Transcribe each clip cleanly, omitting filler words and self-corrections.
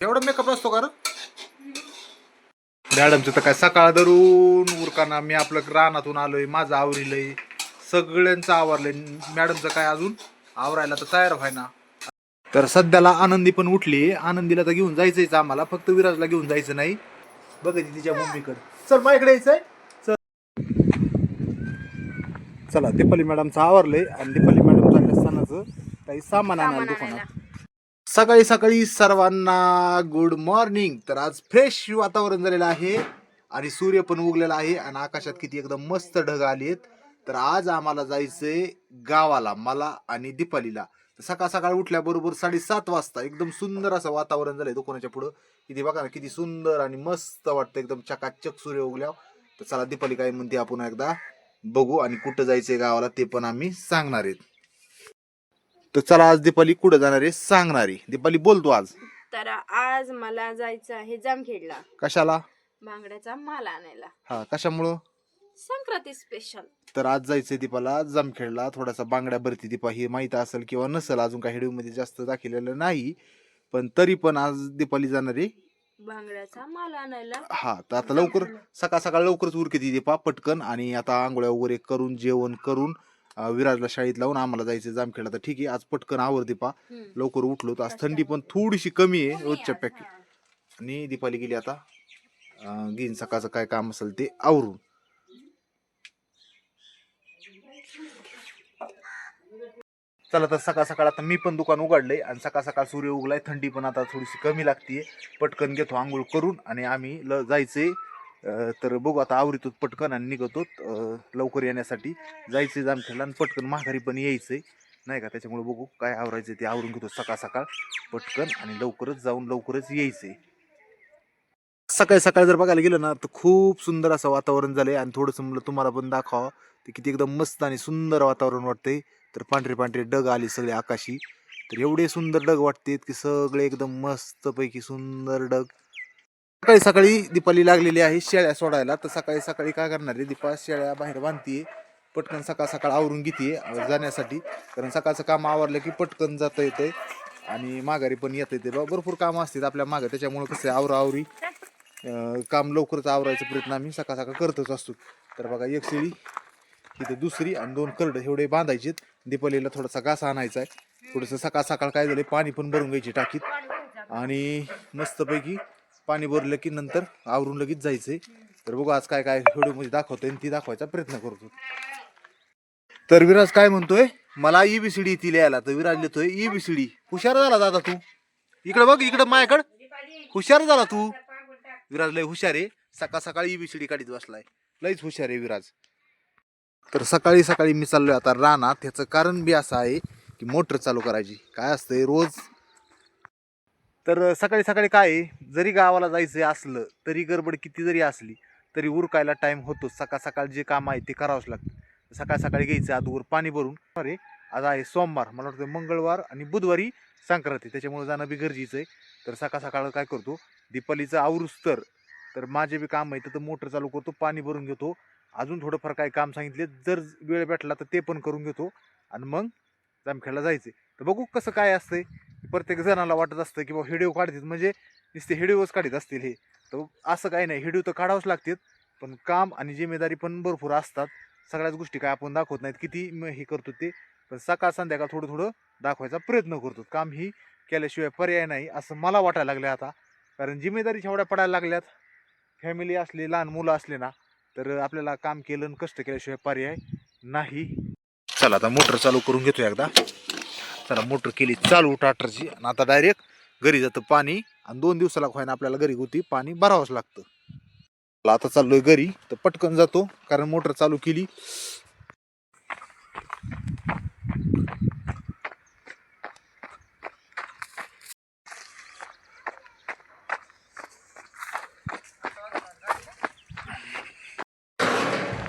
एवढा मेकअप असतो का? मॅडमचं तर काय सकाळ धरून उरकाना मी आपलं रानातून आलोय, माझं आवरिलंय, सगळ्यांचं आवरलंय. मॅडमचं काय अजून आवरायला तर तयार व्हायना. तर सध्याला आनंदी पण उठली. आनंदीला तर घेऊन जायचंय आम्हाला, फक्त विराजला घेऊन जायचं नाही. बघायची तिच्या मम्मीकडे. चल माझ्याकडे यायचंय. चल चला, दीपाली मॅडमचं आवरलंय आणि दीपाली मॅडम चालल्या असतानाच काही सामान आणायला दुकानात. सकाळी सकाळी सर्वांना गुड मॉर्निंग. तर आज फ्रेश वातावरण झालेलं आहे आणि सूर्य पण उगलेला आहे आणि आकाशात किती एकदम मस्त ढग आलेत. तर आज आम्हाला जायचंय गावाला, मला आणि दीपालीला. सकाळ सकाळ उठल्याबरोबर 7:30 वाजता एकदम सुंदर असं वातावरण झालंय दुकानाच्या पुढं. किती बघा ना, किती सुंदर आणि मस्त वाटतं, एकदम चकाचक सूर्य उगल्या. तर चला, दीपाली काय म्हणते आपण एकदा बघू आणि कुठं जायचंय गावाला ते पण आम्ही सांगणार आहेत. तर चला, आज दीपाली कुठं जाणार आहे सांगणार आहे. दीपाली बोलतो आज. तर आज मला जायचं आहे जामखेडला. कशाला? बांगड्याचा माल आणायला. हा, कशामुळं? संक्रांती स्पेशल. तर आज जायचंय दीपाला जामखेडला. थोडासा बांगड्या भरती. दीपा हे माहित असेल किंवा नसेल, अजून काही व्हिडिओ मध्ये जास्त दाखवलेलं नाही, पण तरी पण आज दीपाली जाणार आहे बांगड्याचा माल आणायला. हा, तर आता लवकर सकाळ सकाळ लवकरच उरकते दीपा पटकन. आणि आता आंघोळ्या वगैरे करून जेवण करून विराजला शाळेत लावून आम्हाला जायचं जामखेडला. तर ठीक आहे, आज पटकन आवर दीपा, लवकर उठलो. तर आज थंडी पण थोडीशी कमी आहे रोजच्या पॅकी. आणि दीपाली गेली आता घेईन सकाळचं काय काम असेल ते आवरून. चला, तर सकाळ सकाळ आता मी पण दुकान उघडलंय आणि सकाळ सकाळ सूर्य उगलाय. थंडी पण आता थोडीशी कमी लागतीये. पटकन घेतो आंघोळ करून आणि आम्ही जायचंय. तर बघू आता, आवरितो पटकन आणि निघतो लवकर येण्यासाठी. जायचंय जामखेडला आणि पटकन माघारी पण यायचंय नाही का. त्याच्यामुळे बघू काय आवरायचं ते आवरून घेतो सकाळ सकाळ पटकन आणि लवकरच जाऊन लवकरच यायचंय. सकाळी सकाळी जर बघायला गेलं ना, तर खूप सुंदर असं वातावरण झालंय. आणि थोडंसं म्हणलं तुम्हाला पण दाखवा, ते किती एकदम मस्त आणि सुंदर वातावरण वाटतंय. तर पांढरे पांढरे ढग आले सगळे आकाशी. तर एवढे सुंदर ढग वाटतेत की सगळे एकदम मस्त पैकी सुंदर ढग. सकाळी सकाळी दीपाली लागलेली आहे शेळ्या सोडायला. तर सकाळी सकाळी काय करणार आहे, दीपा शेळ्या बाहेर बांधतीये. पटकन सकाळ सकाळ आवरून घेते जाण्यासाठी. कारण सकाळचं काम आवरलं की पटकन जाता येतंय आणि माघारी पण येता येते. भरपूर कामं असतात आपल्या मागे, त्याच्यामुळे कसं आवरावरी काम लवकरच आवरायचा प्रयत्न आम्ही सकाळ सकाळ करतच असतो. तर बघा, एक शेळी इथं, दुसरी आणि 2 करड एवढे बांधायचे. दीपालीला थोडासा घास आणायचा आहे. थोडंसं सकाळ सकाळ काय झालं, पाणी पण भरून घ्यायची टाकीत आणि मस्तपैकी पाणी भरलं की नंतर आवरून लगेच जायचंय. तर बघू आज काय काय व्हिडिओ मध्ये दाखवतोय ती दाखवायचा प्रयत्न करतो. तर विराज काय म्हणतोय, मला ईबीसीडी ती लिहायला. तर विराज लिहितोय ईबीसीडी. हुशार झाला दादा तू. इकडे बघ, इकडे माझ्याकडे. हुशार झाला तू. विराज लय हुशार आहे. सकाळ सकाळी ईबीसीडी काढीत बसलाय. लयच हुशार आहे विराज. तर सकाळी सकाळी मी चाललोय आता रानात. त्याचं कारण बी असं आहे की मोटर चालू करायची. काय असतंय रोज. तर सकाळी सकाळी काय आहे, जरी गावाला जायचं असलं तरी गडबड किती जरी असली तरी उरकायला टाइम होतो. सकाळ सकाळ जे काम आहे ते करावंच लागतं. सकाळ सकाळी घ्यायचं अगोदर पाणी भरून. अरे आज आहे सोमवार, मला वाटतं मंगळवार आणि बुधवारी संक्रांती, त्याच्यामुळे जाणं बी गरजेचं आहे. तर सकाळ सकाळ काय करतो, दीपालीचं आवरूस तर माझे बी काम आहे तर मोटर चालू करतो, पाणी भरून घेतो. अजून थोडंफार काही काम सांगितले, जर वेळ भेटला तर ते पण करून घेतो आणि मग जामखेडला जायचे. तर बघू कसं काय असतंय. प्रत्येक जणाला वाटत असतं की बाबा व्हिडिओ काढतात म्हणजे नुसते व्हिडिओच काढत असतील हे. तर असं काही नाही, व्हिडिओ तर काढावंच लागतात, पण काम आणि जिम्मेदारी पण भरपूर असतात. सगळ्याच गोष्टी काय आपण दाखवत नाहीत, किती हे करतो ते. पण सकाळ संध्याकाळ थोडं थोडं दाखवायचा प्रयत्न करतो. काम ही केल्याशिवाय पर्याय नाही असं मला वाटायला लागलं आता. कारण जिम्मेदारी एवढ्या पडायला लागल्यात. फॅमिली असली, लहान मुलं असले ना, तर आपल्याला काम केलं आणि कष्ट केल्याशिवाय पर्याय नाही. चला, आता मोटर चालू करून घेतो एकदा. चला, मोटर केली चालू ट्रॅक्टरची आणि आता डायरेक्ट घरी जातं पाणी. आणि 2 दिवसाला व्हायना आपल्याला घरी होती पाणी भरावंच लागतं. आता चाललोय घरी, तर पटकन जातो कारण मोटर चालू केली.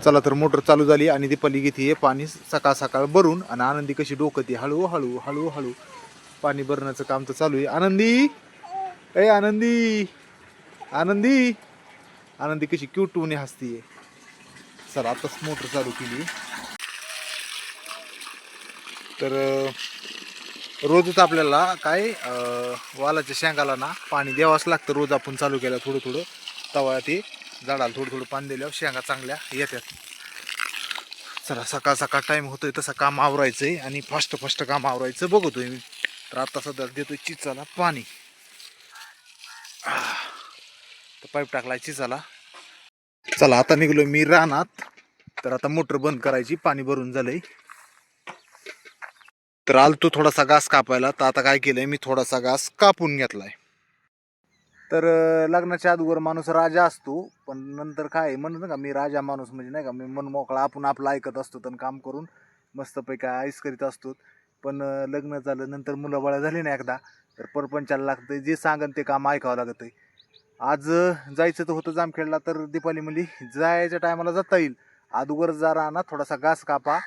चला, तर मोटर चालू झाली आणि दीपाली घेते पाणी सकाळ सकाळ भरून. आणि आनंदी कशी डोकती हळू हळू हळू हळू पाणी भरण्याचं काम तर चालू आहे. आनंदी, ए आनंदी, आनंदी, आनंदी कशी क्यूट होऊन हसतीये. चला, आताच मोटर चालू केली. तर रोजच आपल्याला काय वालाच्या शेंगाला ना पाणी द्यावंच लागतं. रोज आपण चालू केलं थोडं थोडं तवा ते झाडाला थोडं थोडं पाणी दिल्यावर शेंगा चांगल्या येतात. चला सकाळ सकाळ टाईम होतोय तसं काम आवरायचंय आणि फास्ट फास्ट काम आवरायचं बघतोय मी. तर आता सध्या देतोय चिचाला पाणी. तर पाईप टाकलाय चिचाला. चला आता निघलो मी रानात. तर आता मोटर बंद करायची, पाणी भरून झालंय. तर आलतो थोडासा घास कापायला. तर आता काय केलंय मी थोडासा घास कापून घेतलाय. तर लग्नाच्या अगोदर माणूस राजा असतो, पण नंतर काय म्हणत ना का मी राजा माणूस म्हणजे नाही का मी मन मोकळा आपण आपलं ऐकत असतो आणि काम करून मस्तपैकी आईस करीत असतो. पण लग्न झालं नंतर मुलं बाळं झाली ना एकदा तर परपंचाला लागतं, जे सांगन ते काम ऐकावं लागतं. आज जायचं तर होतं जामखेडला, तर दीपाली म्हणली जायच्या टायमाला जाता येईल, अगोदर जरा ना थोडासा घास कापा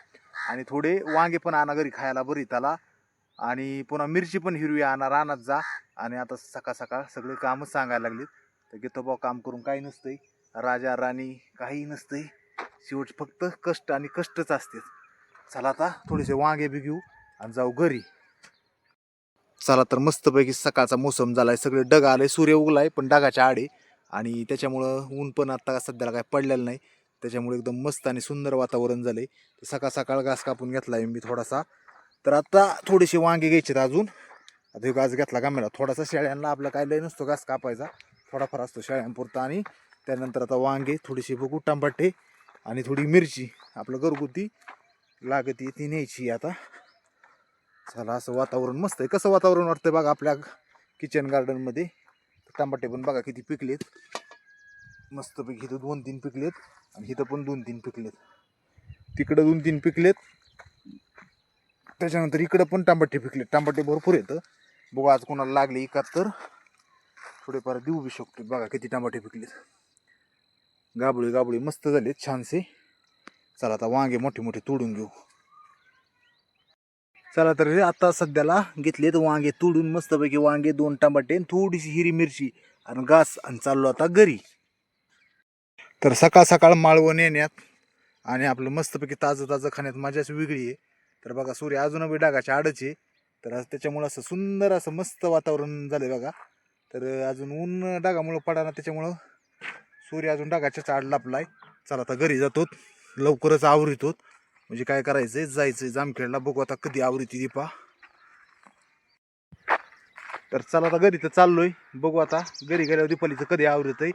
आणि थोडे वांगे पण आणा घरी खायला बरी त्याला, आणि पुन्हा मिरची पण हिरवी आणा रानात जा. आणि आता सकाळ सकाळ सगळे कामच सांगायला लागलीत. तर घेतो बा काम करून, काही नसतंय राजा राणी काही नसतंय, शेवट फक्त कष्ट आणि कष्टच असते. चला आता थोडेसे वांगे बी घेऊ आणि जाऊ घरी. चला तर मस्तपैकी सकाळचा मोसम झालाय, सगळे ढग आले, सूर्य उगलाय पण ढगाच्या आडे, आणि त्याच्यामुळं ऊन पण आता सध्याला काय पडलेलं नाही. त्याच्यामुळे एकदम मस्त आणि सुंदर वातावरण झालंय. सकाळ सकाळ घास कापून घेतलाय मी थोडासा. तर आता थोडेसे वांगे घ्यायचे अजून. आता हे घास घेतला गामेला थोडासा, शेळ्यांना आपला काय लय नसतो घास कापायचा, थोडाफार असतो शेळ्यांपुरता. आणि त्यानंतर आता वांगे थोडीशी बघू टमाटे आणि थोडी मिरची आपलं घरगुती लागती ती न्यायची आता. चला असं वातावरण मस्त आहे. कसं वातावरण वाटतंय बघा आपल्या किचन गार्डन मध्ये. टमाटे पण बघा किती पिकलेत मस्तपैकी. इथं 2-3 पिकलेत आणि इथं पण 2-3 पिकलेत, तिकडं 2-3 पिकलेत, त्याच्यानंतर इकडं पण टमाटे पिकलेत. टमाटे भरपूर येतं. बघू आज कोणाला लागले एकात तर थोडेफार देऊ बी शकतो. बघा किती टमाटे पिकलेत, गाबळी गाबळी मस्त झालेत छानसे. चला आता वांगे मोठे मोठे तोडून घेऊ. चला तर आता सध्याला घेतलेत वांगे तोडून मस्तपैकी. वांगे 2 टमाटे थोडीशी हिरवी मिरची आणि घास, आणि चाललो आता घरी. तर सकाळ सकाळ माळवण येण्यात आणि आपलं मस्तपैकी ताजं ताजं खाण्यात मजाच वेगळी आहे. तर बघा सूर्य अजून बी डागाच्या आडच आहे. तर आज त्याच्यामुळं असं सुंदर असं मस्त वातावरण झालंय बघा. तर अजून ऊन डागामुळं पडा ना, त्याच्यामुळं सूर्य अजून डागाच्याच आड लापलाय. चला आता घरी जातो, लवकरच आवरितो. म्हणजे काय करायचंय, जायचंय जामखेडला. बघू आता कधी आवृत्ती दीपा. तर चला आता घरी तर चाललोय, बघू आता घरी गेल्यावर दीपालीचं कधी आवरत आहे.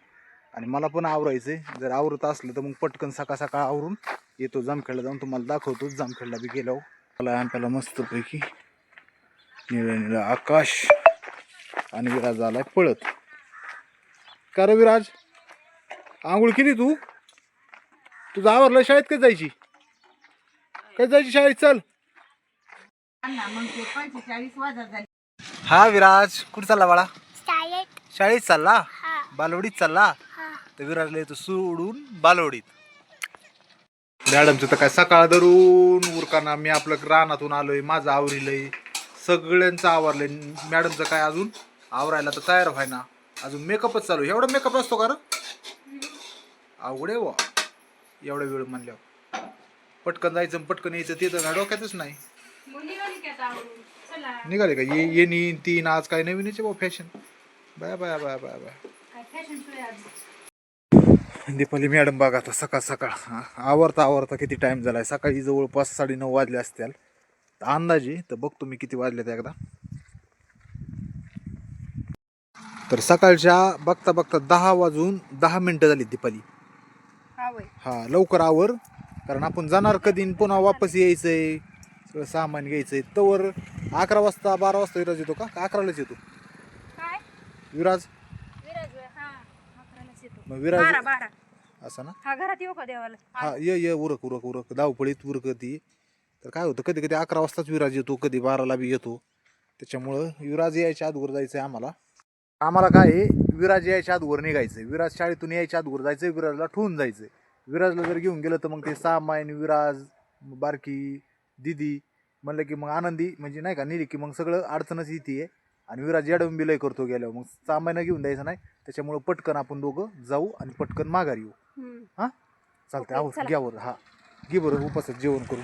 आणि मला पण आवरायचंय. जर आवरत असलं तर मग पटकन सकाळ सकाळ आवरून येतो जामखेडला, जाऊन तुम्हाला दाखवतो जामखेडला बी गेलो. मला आमच्याला मस्तपैकी निळं निळं आकाश आणि विराज आलाय पळत. का रे विराज, आंघोळ केली तू? तुझं आवरलं? शाळेत कधी जायची? कधी जायची शाळेत? चल. हा विराज कुठे चालला बाळा? शाळेत चालला? बालवडीत चालला? तर विराजला येतो सोडून बालवडीत. मॅडमचं तर काय सकाळ धरून उरकाना. मी आपलं रानातून आलोय, माझं आवरिलंय, सगळ्यांचं आवरलंय. मॅडमचं काय अजून आवरायला तर तयार व्हायना, अजून मेकअपच चालू. एवढा मेकअप असतो का? अवघड आहे वा एवढा वेळ म्हणल्यावर. पटकन जायचं पटकन यायचं ते तर डोक्यातच नाही. निघाले का ये नी तीन आज काय नवीनच आहे fashion. Bye bye bye bye bye. Deepali madam बघा आता सकाळ सकाळ आवरता आवरता किती टाइम झालाय. सकाळी जवळपास 9:30 वाजले असतील अंदाजे. तर बघतो मी किती वाजले एकदा. तर सकाळच्या बघता बघता 10:10 झाली दीपाली. हा लवकर आवर, कारण आपण जाणार कधी पुन्हा वापस यायचंय, सगळं सामान घ्यायचंय. तवर 11 वाजता 12 वाजता विराज येतो का? 11लाच येतो विराज? मग विराज असं ना? हा घरात येऊ का देवाला? हा ये उरक उरक उरक धावपळीत उरकती. तर काय होतं कधी कधी 11 वाजताच विराज येतो, कधी 12ला बी येतो. त्याच्यामुळं विराज यायच्या अगोदर जायचंय आम्हाला. आम्हाला काय आहे, विराज यायच्या अगोदर निघायचंय. विराज शाळेतून यायच्या अगोदर जायचंय, विराजला ठेवून जायचंय. विराजला जर घेऊन गेलं तर मग ते सामायन विराज बारकी दिदी म्हणलं की मग आनंदी म्हणजे नाही का नेली की मग सगळं अडचणच येते. आणि विराज येडवून बिलय करतो गेल्यावर, मग सामायनं घेऊन द्यायचं नाही. त्याच्यामुळं पटकन आपण दोघं जाऊ आणि पटकन माघारी येऊ. हा चालतंय. आहो घ्यावर. हा घे बरं उपासात जेवण करू.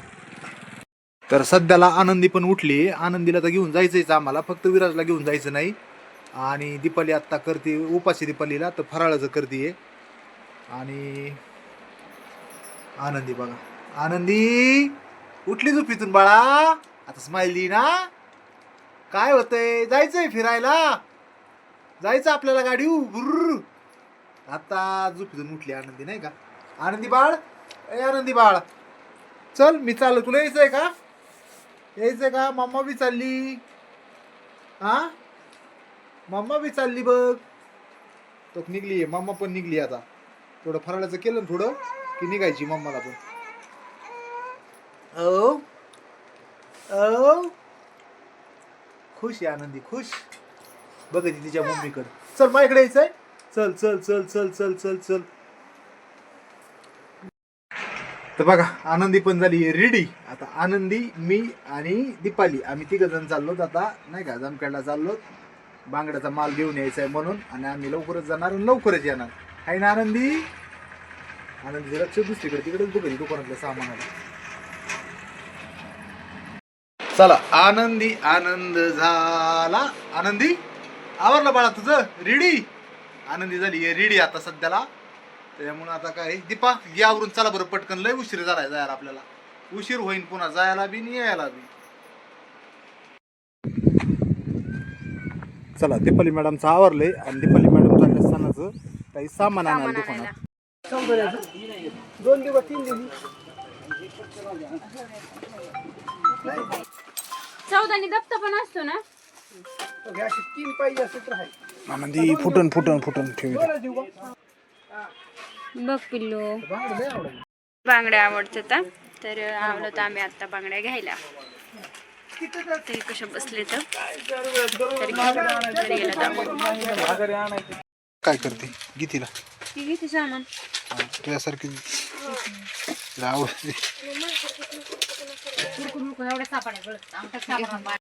तर सध्याला आनंदी पण उठली. आनंदीला तर घेऊन जायचंच आम्हाला, फक्त विराजला घेऊन जायचं नाही. आणि दीपाली आत्ता करते उपाशी, दीपालीला तर फराळाचं करते. आणि आनंदी बघा, आनंदी उठली झोपेतून बाळा, आता स्माइल दी ना. काय होतंय, जायचंय फिरायला, जायचं आपल्याला गाडी बुर्र. आता झोपेतून उठली आनंदी नाही का. आनंदी बाळ, ए आनंदी बाळ, चल मी चाललो, तुला यायचंय का, यायचंय का. मम्मा बी चालली, हा मम्मा बी चालली बघ. तो निघली, मम्मा पण निघली. आता थोडं फराळाचं केलं ना थोडं की निघायची मम्माला पण. ओ ओ खुश आहे आनंदी, खुश बघ तिच्या मम्मीकडे. चल माझ्याकडे यायचंय, चल चल चल चल चल चल चल. तर बघा आनंदी पण झाली रेडी. आता आनंदी, मी आणि दीपाली आम्ही 3 जण चाललोत आता नाही का, जामखेडला चाललोत. बांगड्याचा माल घेऊन यायचा आहे म्हणून. आणि आम्ही लवकरच जाणार आणि लवकरच येणार आहे ना आनंदी. आनंदी लक्ष दुसरीकडे तिकडेच बघेल दुकानातल्या सामानाला. चला आनंदी, आनंद झाला. आनंदी आवरलं बाळा तुझं, रेडी. आनंदी झाली रेडी आता सध्याला. त्यामुळे आता काय दीपा घे आवरून, चला बरं पटकन, लय उशीर झालाय जायला आपल्याला. उशीर होईन पुन्हा जायला बी आणि यायला बी. चला दीपाली मॅडमचं आवरलंय आणि दीपाली मॅडम चालले असतानाच काही सामान आणायला दुकानात. 2 दिवस 3 दिवस चौदानी दप्तर पण असतो ना. अशी 3 पाहिजे असं तर आहे. आनंदी फुटून फुटून फुटून ठेवी. बघ पिल्लू, बांगड्या आवडतात तर आवलं तर आम्ही आता बांगड्या घ्यायला. तरी कशा बसले तर काय करते गीतीला, किती सामान तुझ्यासारखी आवडते.